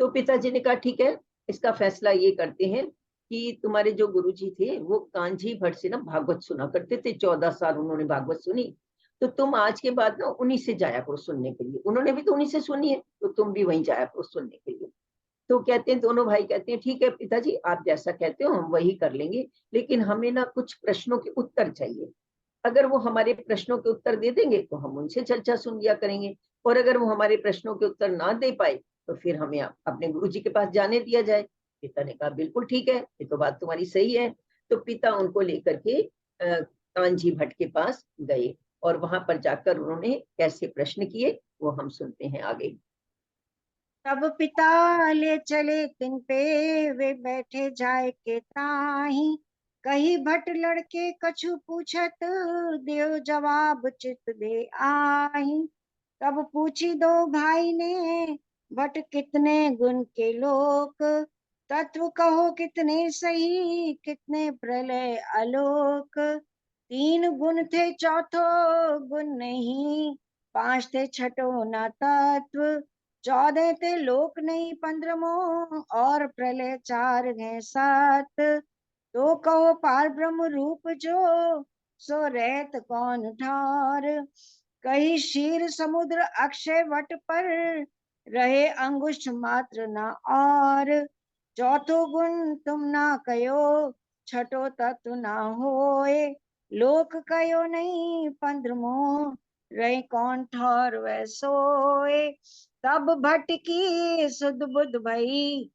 तो पिताजी ने कहा, ठीक है, इसका फैसला ये करते हैं कि तुम्हारे जो गुरुजी थे वो कांजी भट्ट से ना भागवत सुना करते थे, 14 साल उन्होंने भागवत सुनी। तो तुम आज के बाद ना उन्हीं से जाया करो सुनने के लिए, उन्होंने भी तो उन्हीं से सुनी है, तो तुम भी वहीं जाया करो सुनने के लिए। तो कहते हैं, दोनों भाई कहते हैं, ठीक है पिताजी, आप जैसा कहते हो हम वही कर लेंगे, लेकिन हमें ना कुछ प्रश्नों के उत्तर चाहिए। अगर वो हमारे प्रश्नों के उत्तर दे देंगे तो हम उनसे चर्चा सुन लिया करेंगे, और अगर वो हमारे प्रश्नों के उत्तर ना दे पाए तो फिर हमें अपने गुरुजी के पास जाने दिया जाए। पिता ने कहा बिल्कुल ठीक है, ये तो बात तुम्हारी सही है। तो पिता उनको लेकर के कांजी भट्ट के पास गए, और वहां पर जाकर उन्होंने कैसे प्रश्न किए वो हम सुनते हैं आगे। तब पिता ले चले तिन पे, वे बैठे जाए के ताही। कही भट लड़के कछु पूछत, देव जवाब चित दे आही। तब पूछी दो भाई ने, भट कितने गुण के लोक, तत्व कहो कितने सही, कितने प्रलय आलोक। तीन गुण थे चौथो गुण नहीं, पांच थे छठो न तत्व, 14 थे लोक नहीं पंद्रमो, और प्रलय चार हैं सात। तो कहो पार ब्रह्म रूप जो, सो रहत कौन ठार। कही क्षीर समुद्र अक्षय वट पर, रहे अंगुष्ठ मात्र न और। चौथो गुण तुम ना कयो, छठो तत्व ना होए। लोक कयो नहीं पंद्रमो, रहे कौन ठौर वै सोए। तब भट्ट की सुध बुध भई,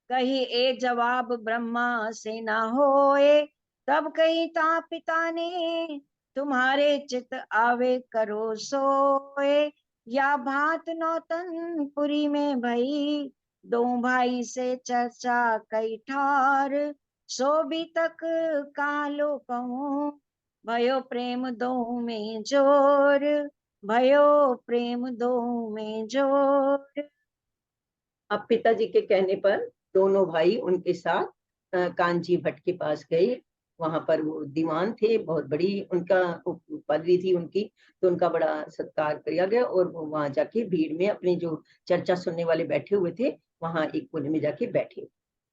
कही ए जवाब ब्रह्मा से ना होए। तब कही ता पिता ने, तुम्हारे चित आवे करो सोए। या भात नौतन पुरी में भई, दो भाई से चर्चा कई ठार। सो भी तक कालो कहूँ, भयो प्रेम दो में जोर, भयो प्रेम दो में जोर। अब पिताजी के कहने पर दोनों भाई उनके साथ कांजी भट्ट के पास गए। वहां पर वो दीवान थे, बहुत बड़ी उनका पदवी थी उनकी, तो उनका बड़ा सत्कार किया गया, और वो वहां जाके भीड़ में अपने जो चर्चा सुनने वाले बैठे हुए थे वहां एक कोने में जाके बैठे,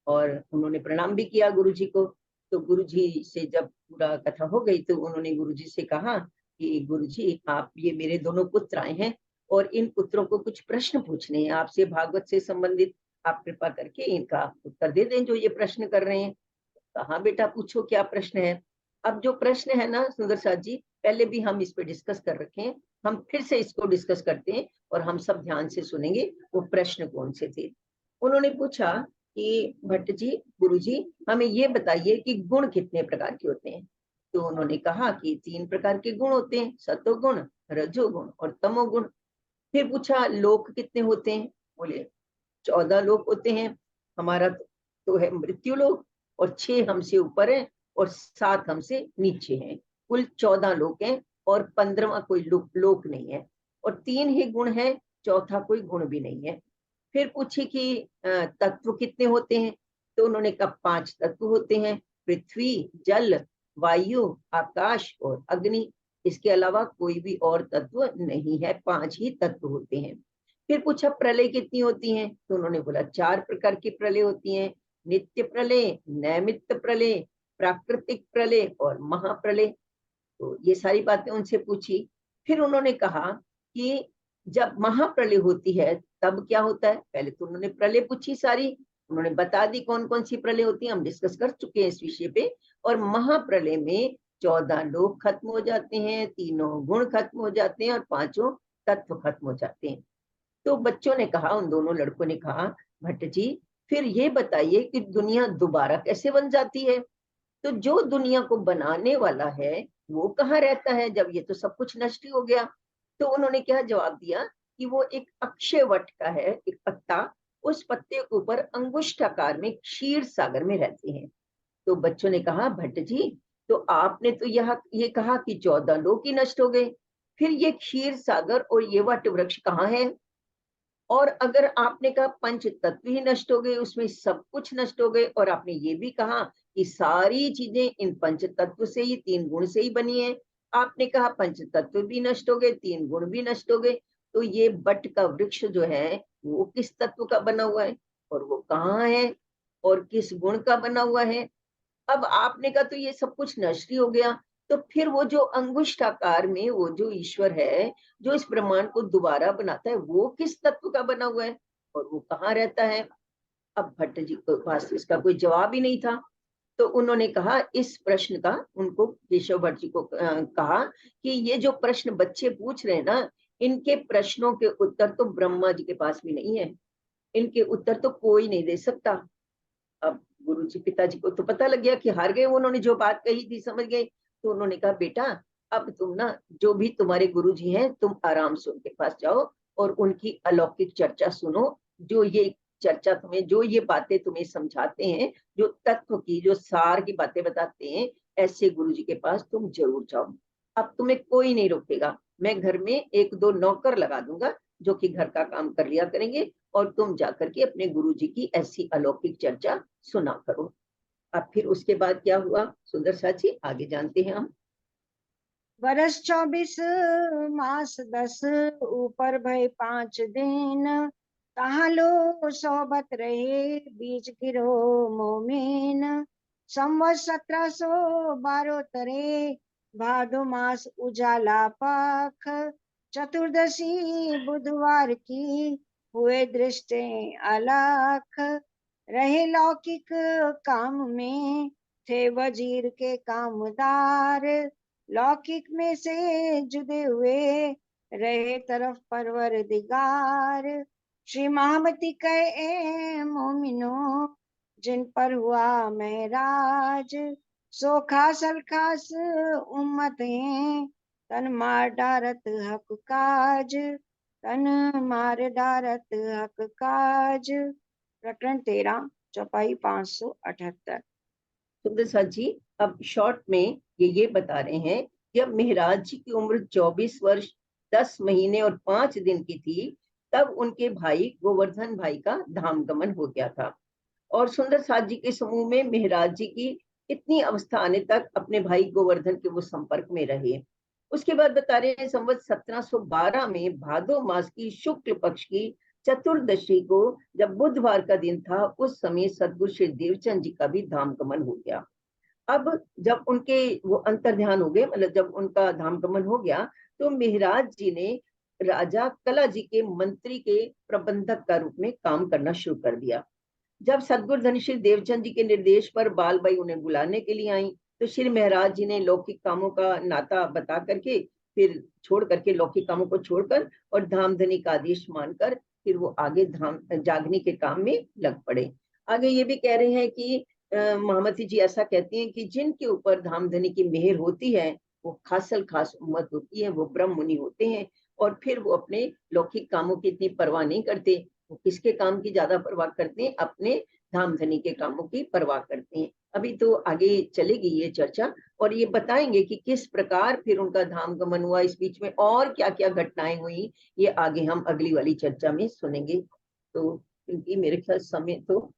और उन्होंने प्रणाम भी किया गुरुजी को। तो गुरुजी से जब पूरा कथा हो गई तो उन्होंने गुरुजी से कहा कि गुरुजी, आप ये मेरे दोनों पुत्र आए हैं और इन पुत्रों को कुछ प्रश्न पूछने हैं आपसे भागवत से संबंधित, आप कृपा करके इनका उत्तर दे दें जो ये प्रश्न कर रहे हैं। कहा बेटा पूछो क्या प्रश्न है। अब जो प्रश्न है ना सुंदर साथ जी, पहले भी हम इस पे डिस्कस कर रखे हैं, हम फिर से इसको डिस्कस करते हैं और हम सब ध्यान से सुनेंगे वो प्रश्न कौन से थे। उन्होंने पूछा कि भट्ट जी, गुरु जी, हमें ये बताइए कि गुण कितने प्रकार के होते हैं। तो उन्होंने कहा कि 3 प्रकार के गुण होते हैं, सतोगुण, रजोगुण और तमोगुण। फिर पूछा लोक कितने होते हैं, बोले 14 लोक होते हैं। हमारा तो है मृत्यु लोक, और 6 हमसे ऊपर है और 7 हमसे नीचे हैं, कुल 14 लोक हैं, और 15वां कोई लोक नहीं है, और 3 ही गुण है, चौथा कोई गुण भी नहीं है। फिर पूछी कि तत्व कितने होते हैं, तो उन्होंने कहा 5 तत्व होते हैं, पृथ्वी, जल, वायु, आकाश और अग्नि। इसके अलावा कोई भी और तत्व नहीं है, 5 ही तत्व होते हैं। फिर पूछा प्रलय कितनी होती हैं, तो उन्होंने बोला 4 प्रकार की प्रलय होती हैं, नित्य प्रलय, नैमित्त प्रलय, प्राकृतिक प्रलय और महाप्रलय। तो ये सारी बातें उनसे पूछी। फिर उन्होंने कहा कि जब महाप्रलय होती है तब क्या होता है। पहले तो उन्होंने प्रलय पूछी सारी, उन्होंने बता दी कौन कौन सी प्रलय होती है, हम डिस्कस कर चुके हैं इस विषय पे। और महाप्रलय में 14 लोग खत्म हो जाते हैं, तीनों गुण खत्म हो जाते हैं और 5 तत्व खत्म हो जाते हैं। तो बच्चों ने कहा, उन दोनों लड़कों ने कहा, भट्ट जी फिर ये बताइए कि दुनिया दोबारा कैसे बन जाती है। तो जो दुनिया को बनाने वाला है वो कहाँ रहता है जब ये तो सब कुछ नष्ट हो गया। तो उन्होंने क्या जवाब दिया कि वो एक अक्षय वट का है, एक पत्ता, उस पत्ते के ऊपर अंगुष्ठ आकार में क्षीर सागर में रहते हैं। तो बच्चों ने कहा, भट्ट जी तो आपने तो यह ये कहा कि 14 लोग ही नष्ट हो गए, फिर ये क्षीर सागर और ये वट वृक्ष कहाँ है। और अगर आपने कहा पंच तत्व ही नष्ट हो गए, उसमें सब कुछ नष्ट हो गए, और आपने ये भी कहा कि सारी चीजें इन पंच तत्व से ही, 3 गुण से ही बनी है। आपने कहा पंच तत्व भी नष्ट हो गए, 3 गुण भी नष्ट हो गए, तो ये बट का वृक्ष जो है वो किस तत्व का बना हुआ है, और वो कहाँ है, और किस गुण का बना हुआ है। अब आपने कहा तो ये सब कुछ नष्ट ही हो गया, तो फिर वो जो अंगुष्ठ आकार में वो जो ईश्वर है जो इस ब्रह्मांड को दोबारा बनाता है वो किस तत्व का बना हुआ है और वो कहाँ रहता है। अब भट्ट जी के पास इसका कोई जवाब ही नहीं था। तो उन्होंने कहा इस प्रश्न का, उनको केशव भट्ट जी को कहा कि ये जो प्रश्न बच्चे पूछ रहे हैं ना, इनके प्रश्नों के उत्तर तो ब्रह्मा जी के पास भी नहीं है, इनके उत्तर तो कोई नहीं दे सकता। अब गुरु जी, पिताजी को तो पता लग गया कि हार गए, उन्होंने जो बात कही थी समझ गए। तो उन्होंने कहा बेटा, अब तुम ना, जो भी तुम्हारे गुरु जी हैं, तुम आराम से उनके पास जाओ और उनकी अलौकिक चर्चा सुनो। जो ये चर्चा तुम्हें, जो ये बातें तुम्हें समझाते हैं, जो तत्व की, जो सार की बातें बताते हैं, ऐसे गुरु जी के पास तुम जरूर जाओ। अब तुम्हें कोई नहीं रोकेगा, मैं घर में एक दो नौकर लगा दूंगा जो कि घर का काम कर लिया करेंगे, और तुम जाकर के अपने गुरु जी की ऐसी अलौकिक चर्चा सुना करो। अब फिर उसके बाद क्या हुआ सुंदर साची, आगे जानते हैं हम। वर्ष 24 मास 10 ऊपर भय 5 दिन, कहाँ लो सोबत रहे बीच गिरो मोमिन। संवत 1712 तरे भादो मास उजाला पख, चतुर्दशी बुधवार की हुए दृष्टि अलख। रहे लौकिक काम में थे वजीर के कामदार, लौकिक में से जुदे हुए रहे तरफ परवरदिगार। श्री महामती कहे ए मोमिनो, जिन पर हुआ महराज, सो खासल खास उम्मत है, तन मार डारत हक काज, तन मार डारत हक काज। प्रकरण 13 चौपाई 578। सुंदर साची, अब शॉर्ट में ये बता रहे हैं कि जब मेहराज जी की उम्र 24 वर्ष 10 महीने और 5 दिन की थी, तब उनके भाई गोवर्धन भाई का धाम गमन हो गया था। और सुंदर साथ जी के समूह में मेहराज जी की इतनी अवस्था आने तक अपने भाई गोवर्धन के वो संपर्क में रहे। उसके बाद बता रहे हैं संवत 1712 में भादो मास की शुक्ल पक्ष की चतुर्दशी को, जब बुधवार का दिन था, उस समय सदगुरु श्री देवचंद जी का भी धाम गमन हो गया। अब जब उनके वो अंतर ध्यान हो गए, मतलब जब उनका धाम गमन हो गया, तो मेहराज जी ने राजा कला जी के मंत्री के प्रबंधक का रूप में काम करना शुरू कर दिया। जब सदगुरु धनश्री देवचंद जी के निर्देश पर बालबाई उन्हें बुलाने के लिए आई, तो श्री महाराज जी ने लौकिक कामों का नाता बता करके, फिर छोड़ करके, लौकिक कामों को छोड़कर और धामधनी का आदेश मानकर, फिर वो आगे धाम जागने के काम में लग पड़े। आगे ये भी कह रहे हैं कि महामती जी ऐसा कहती हैं कि जिनके ऊपर धामधनी की मेहर होती है, वो खासल खास उम्मत होती है, वो ब्रह्म मुनि होते हैं। और फिर वो अपने लौकिक कामों की इतनी परवाह नहीं करते, वो किसके काम की ज्यादा परवाह करते हैं, अपने धामधनी के कामों की परवाह करते हैं। अभी तो आगे चलेगी ये चर्चा, और ये बताएंगे कि किस प्रकार फिर उनका धाम गमन हुआ, इस बीच में और क्या क्या घटनाएं हुई, ये आगे हम अगली वाली चर्चा में सुनेंगे। तो क्योंकि मेरे ख्याल समय तो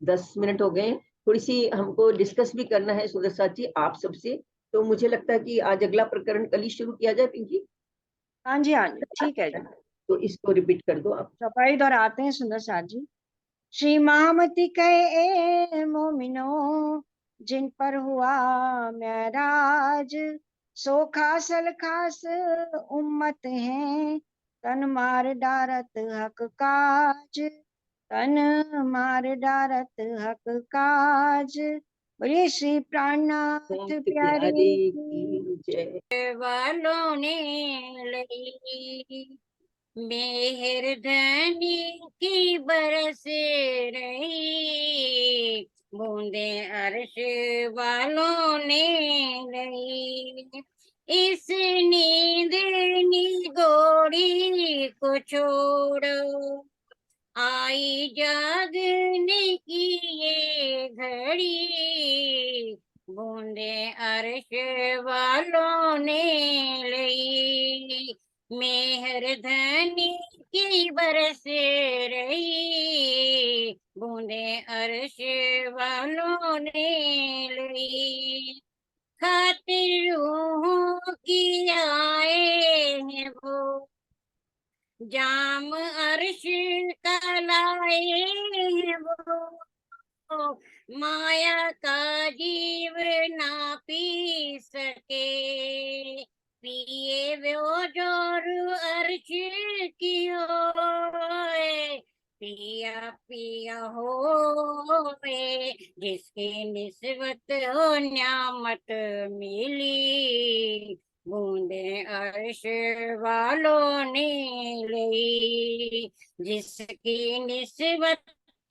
10 मिनट हो गए, थोड़ी सी हमको डिस्कस भी करना है सुंदर साथ जी आप सबसे। तो मुझे लगता है कि आज अगला प्रकरण कल ही शुरू किया जाए पिंकी। हाँ जी ठीक है जी। तो इसको रिपीट कर दो आप। चौपाई दोहराते हैं सुंदर साथ जी। श्री महामती कहे ए मोमिनो, जिन पर हुआ महराज, सो खासल खास उम्मत है, तन मार डारत हक काज, तन मार डारत हक काज। बोलिए श्री प्राणनाथ प्यारे प्यारे की। की जय। वालों ने लई मेहर धनी की बरस रही, बूंदे अर्श वालों ने लई। इस नींद निगोड़ी को छोड़ो, आई जागने की ये घड़ी, बूंदे अर्श वालों ने लई। मेहर धनी की बरस रही, बूंदे अर्श वालों ने लई। खातिर रूहों की आए हैं वो, जाम अर्श का लाए हैं वो, माया का जीव ना पी सके, पिए वो जोर अर्श की ओए, पिया पिया होवे, जिसकी निस्बत हो न्यामत मिली, बूंदे अर्श वालों ने ली। जिसकी निस्बत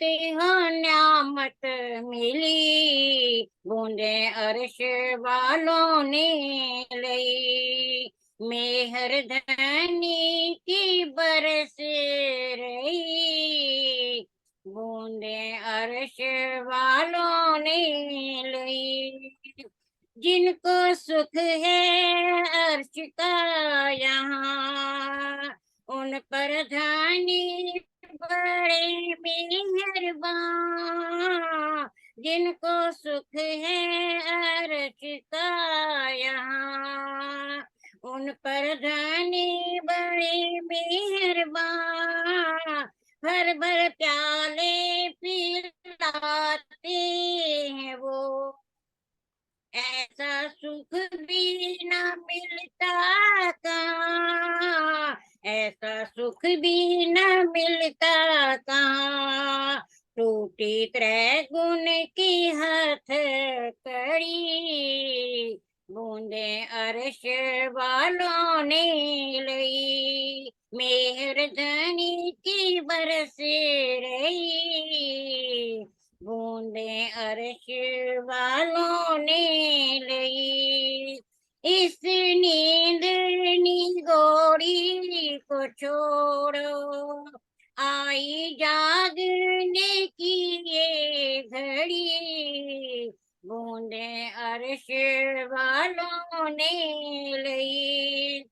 हो न्यामत मिली, बूंदे अर्श वालों ने ली। मेहर धनी की बरस रही, बूंदे अर्श वालों ने ली। जिनको सुख है अर्श का यहाँ, उन पर धानी बड़े मेहरबान। जिनको सुख है अर्श का यहाँ, उन पर धानी बड़े मेहरबान। भर भर प्याले पिलाते हैं वो, ऐसा सुख भी न मिलता कहाँ, ऐसा सुख भी न मिलता कहाँ। टूटी त्रैगुण की हथ कड़ी, बूंदे अर्श वालों ने ली। मेहर धनी की बरस रही, बूंदे अर्श वालों ने ली। इस नींद निगोरी को छोड़ो, आई जागने की ये घड़ी, बूंदे अर्श वालों ने ली।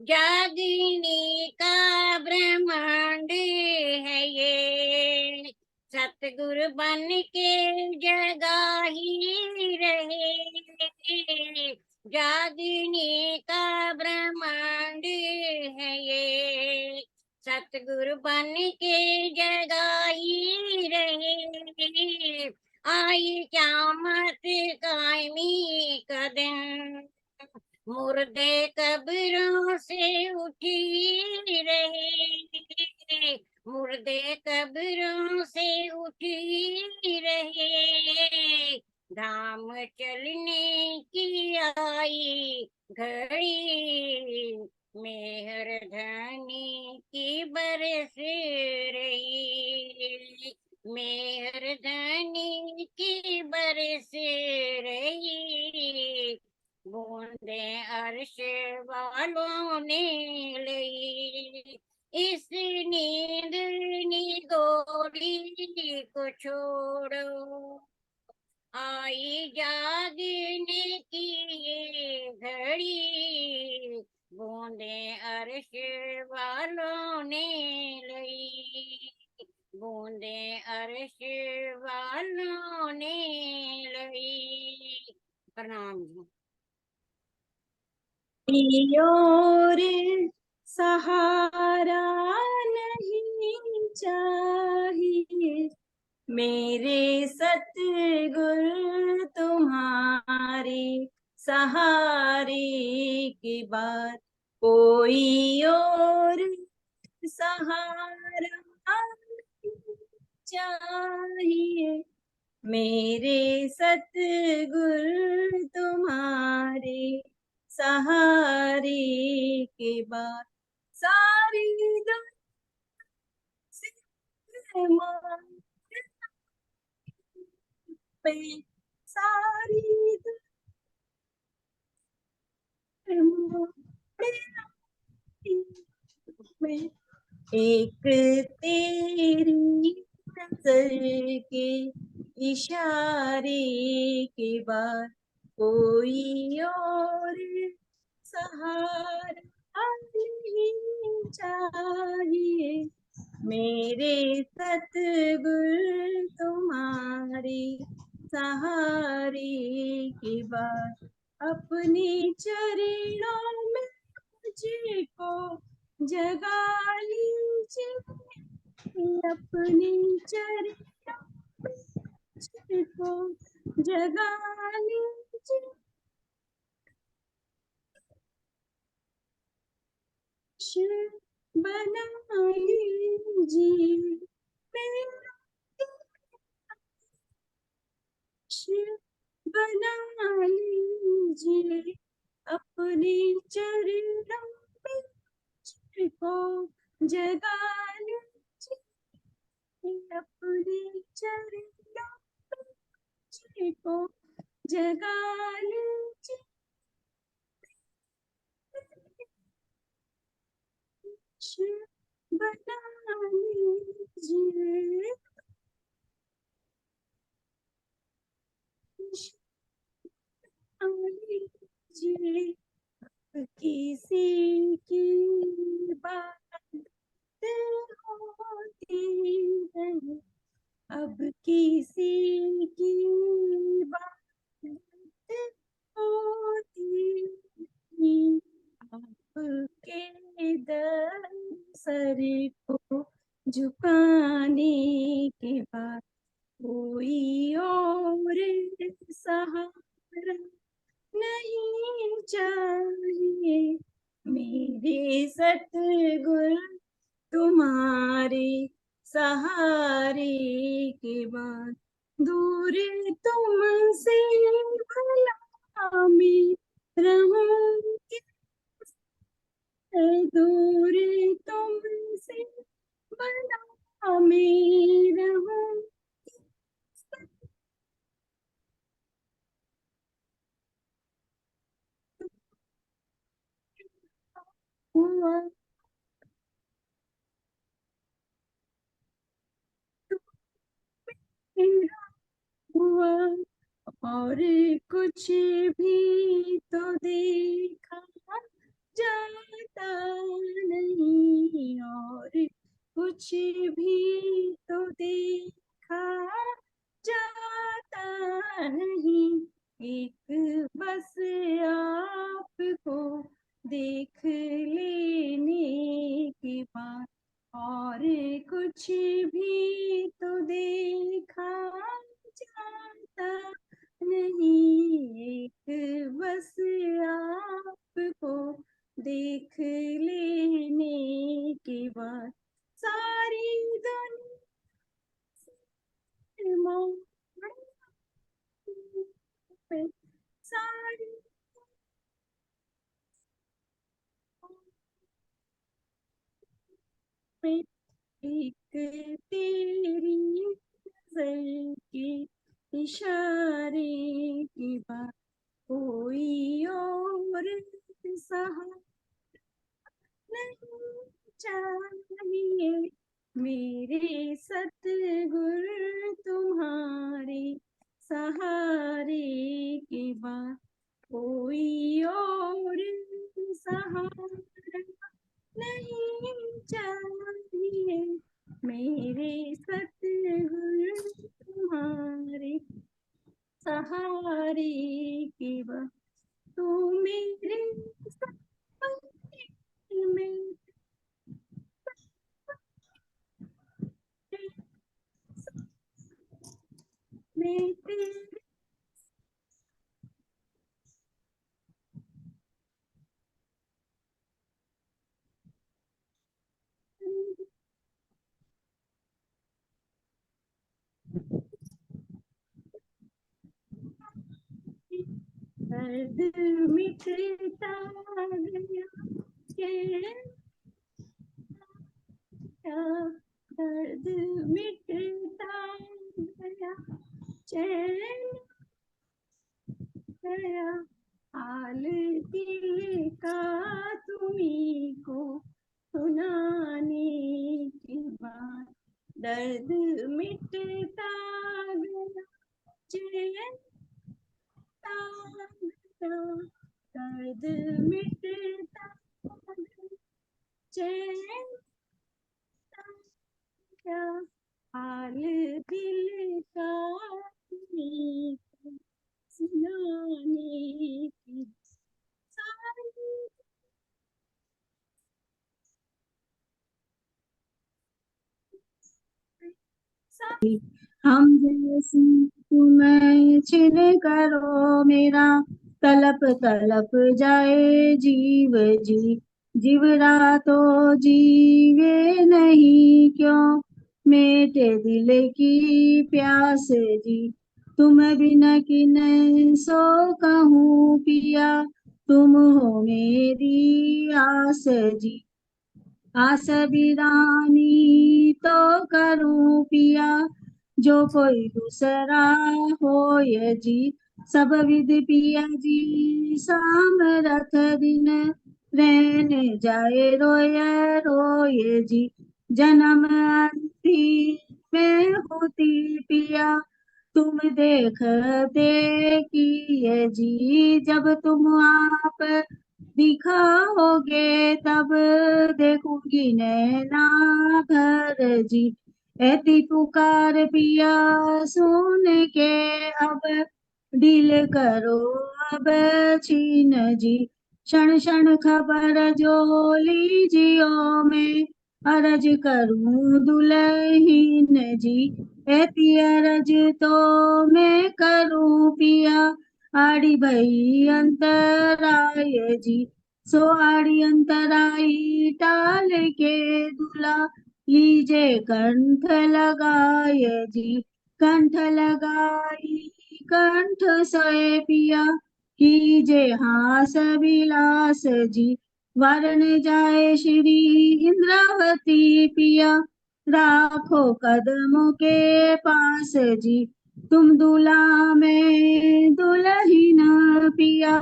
जागने का ब्रह्मांड है ये, सतगुरु बन के जगा ही रहे। जागने का ब्रह्मांड है ये, सतगुरु बन के जगा ही रहे। आई क्यामत कायमी का दिन, मुर्दे कब्रों से उठी रहे। मुर्दे कब्रों से उठी रहे। धाम चलने की आई घड़ी, मेहर धनी की बरस रही। मेहर धनी की बरस रही, बूंदे अर्श वालों ने ली। इस नींद निगोरी को छोड़ो, आई जागने की ये घड़ी, बूंदे अर्श वालों ने ली। बूंदे अर्श वालों ने ली। प्रणाम जी। और सहारा नहीं चाहिए, मेरे सतगुरु तुम्हारे सहारे के बाद कोई और सहारा नहीं चाहिए। मेरे सतगुरु तुम्हारे सहारे के बाद सारी पे सारी में एक तेरी नजर के इशारे के बाद कोई और सहारा नहीं चाहिए। मेरे सतगुरु तुम्हारे सहारे के बाद अपने चरणों में मुझको जगा लीजिए। अपने चरणों में मुझको जगा लीजिए। बना लीजिए मेरा बना लीजिए अपने चरणों में मुझको जगा लीजिए अपने चरणों में मुझको जगा लीजिए बना लीजिए लीजिए किसी की बात होती नहीं अब किसी की बात होती नहीं आपके दर सर को झुकाने के बाद कोई और सहारा नहीं चाहिए मेरे सतगुरु तुम्हारे सहारे के बाद दूर तुमसे भला मैं रहूंगी दूर तुमसे भला मैं रहूंगी हुआ मेरा हुआ और कुछ भी तो देखा जाता नहीं और कुछ भी तो देखा जाता नहीं एक बस आपको देख लेने के बाद और कुछ भी तो देखा जाता नहीं एक बस आपको देख लेने के बाद सारी दुनिया सारी में एक तेरी नजर के इशारे की बात कोई और सहारा नहीं चाहिए मेरे सतगुरु तुम्हारे सहारे के बाद कोई और सहारा नहीं चाहिए मेरे सतगुरु तुम्हारे सहारे के बाद तू मेरे सपने में मैं तेरे दर्द मिटता गया दर्द मिटता गया चैन गया हाल दिल का तुम्ही को सुनाने के बाद दर्द मिटता गया चैन दर्द मिटता चैन हाल दिल का तुम्ही को सुनाने की सारी हम जैसी तुम्हें छिन करो मेरा तलप तलप जाए जीव जी जीवरा तो जीवे नहीं क्यों मेटे दिल की प्यास जी। तुम बिन किन सो कहूँ पिया, तुम हो मेरी आस जी। आस बिरानी तो करूं पिया, जो कोई दूसरा हो ये जी। सब विध पिया जी सामरथ दिन, रहने जाए रोए रोए जी। जन्म अंतिम में होती पिया, तुम देखते किए जी। जब तुम आप दिखाओगे तब देखूंगी नैना भर जी। ऐसी पुकार पिया सुन के अब, ढील करो अब छीन जी। क्षण क्षण खबर जो लीजियो मैं, अरज करूं दुल्हीन जी। ऐसी अरज तो मैं करूं पिया, आड़ी भई अंतराय जी। सो आड़ी अंतराई टाल के दूल्हा, लीजे कंठ लगाए जी। कंठ लगाई कंठ सोए पिया, कीजे हास विलास जी। वरण जाए श्री इंद्रावती पिया, राखो कदमों के पास जी। तुम दूल्हा में दुल्हीन पिया,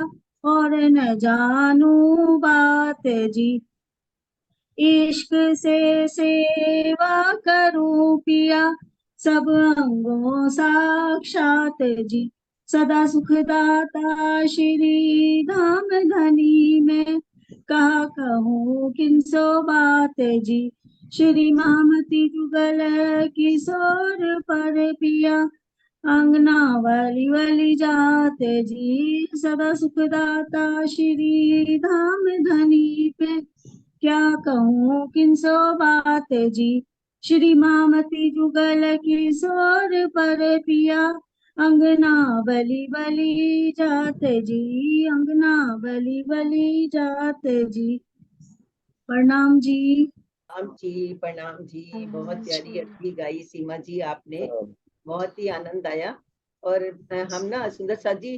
और न जानू बात जी। इश्क से सेवा करूं पिया, सब अंगों साक्षात जी। सदा सुखदाता श्री धाम धनी में, कहा कहूँ किनसो बात जी। श्री महामती जुगल किशोर पर पिया, अंगना वाली वाली जाते जी। सदा सुखदाता श्री धाम धनी पे, क्या कहूँ किनसो बात जी। श्री मामती जुगल किशोर पर पिया, अंगना बली बली जाते जी। अंगना बली बली जाते जी। प्रणाम जी। प्रणाम जी। बहुत प्यारी अर्जी गाई सीमा जी आपने, बहुत ही आनंद आया। और हम ना सुंदर साथ जी